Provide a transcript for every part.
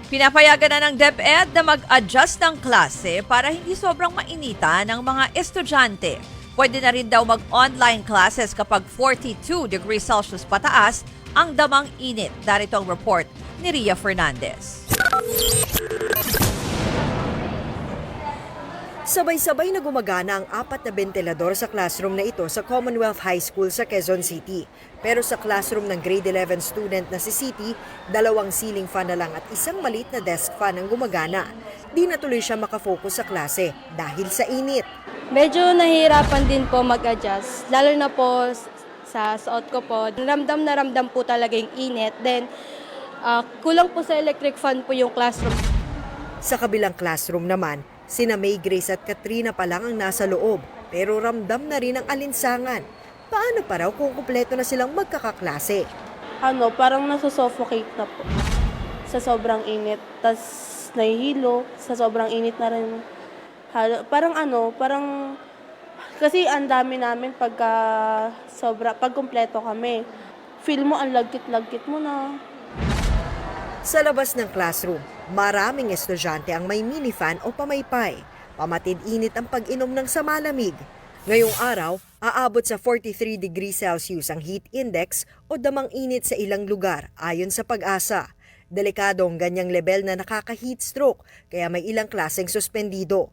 Pinapayagan na ng DepEd na mag-adjust ng klase para hindi sobrang mainita ng mga estudyante. Pwede na rin daw mag-online classes kapag 42 degrees Celsius pataas ang damang init. Darito ang report ni Ria Fernandez. Sabay-sabay na gumagana ang 4 na bentilador sa classroom na ito sa Commonwealth High School sa Quezon City. Pero sa classroom ng grade 11 student na si City, 2 ceiling fan na lang at isang maliit na desk fan ang gumagana. Di na tuloy siya makafocus sa klase dahil sa init. Medyo nahihirapan din po mag-adjust, lalo na po sa suot ko po. Ramdam na ramdam po talaga yung init. Then, kulang po sa electric fan po yung classroom. Sa kabilang classroom naman, sina May Grace at Katrina pa lang ang nasa loob, pero ramdam na rin ang alinsangan. Paano pa raw kung kumpleto na silang magkakaklase? Parang nasusuffocate na po sa sobrang init. Tapos nahihilo, sa sobrang init na rin. Parang kasi ang dami namin pag kumpleto kami. Feel mo ang lagkit-lagkit mo na. Sa labas ng classroom, maraming estudyante ang may mini fan o pamaypay. Pamatid-init ang pag-inom ng samalamig. Ngayong araw, aabot sa 43 degrees Celsius ang heat index o damang init sa ilang lugar ayon sa Pag-asa. Delikado ang ganyang level na nakaka-heat stroke kaya may ilang klaseng suspendido.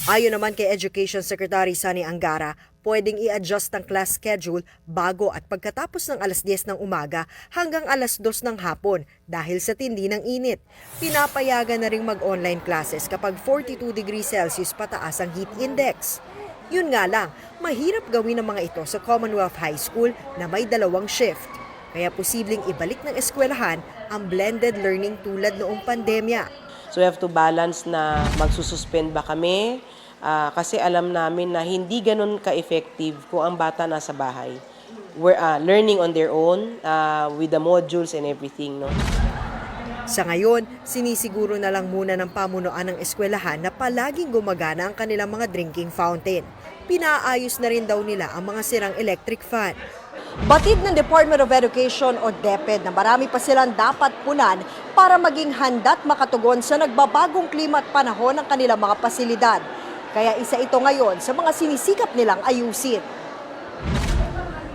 Ayon naman kay Education Secretary Sani Angara, pwedeng i-adjust ang class schedule bago at pagkatapos ng alas 10 ng umaga hanggang alas 2 ng hapon dahil sa tindi ng init. Pinapayagan na ring mag-online classes kapag 42 degrees Celsius pataas ang heat index. Yun nga lang, mahirap gawin ang mga ito sa Commonwealth High School na may 2 shift. Kaya posibleng ibalik ng eskwelahan ang blended learning tulad noong pandemya. So we have to balance na magsususpend ba kami kasi alam namin na hindi ganun ka-effective kung ang bata nasa bahay. We're learning on their own with the modules and everything. No? Sa ngayon, sinisiguro na lang muna ng pamunuan ng eskwelahan na palaging gumagana ang kanilang mga drinking fountain. Pinaayos na rin daw nila ang mga sirang electric fan. Batid ng Department of Education o DepEd na marami pa silang dapat punan para maging handa't makatugon sa nagbabagong klima at panahon ng kanilang mga pasilidad. Kaya isa ito ngayon sa mga sinisikap nilang ayusin.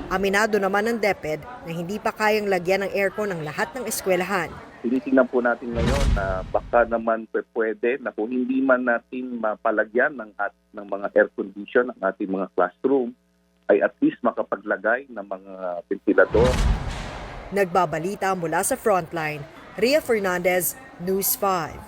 Aminado naman ng DepEd na hindi pa kayang lagyan ng aircon ang lahat ng eskwelahan. Tinitingnan po natin ngayon na baka naman pwede na kung hindi man natin mapalagyan ng mga air condition ang ating mga classroom, ay at least makapaglagay ng mga ventilador. Nagbabalita mula sa Frontline, Ria Fernandez, News 5.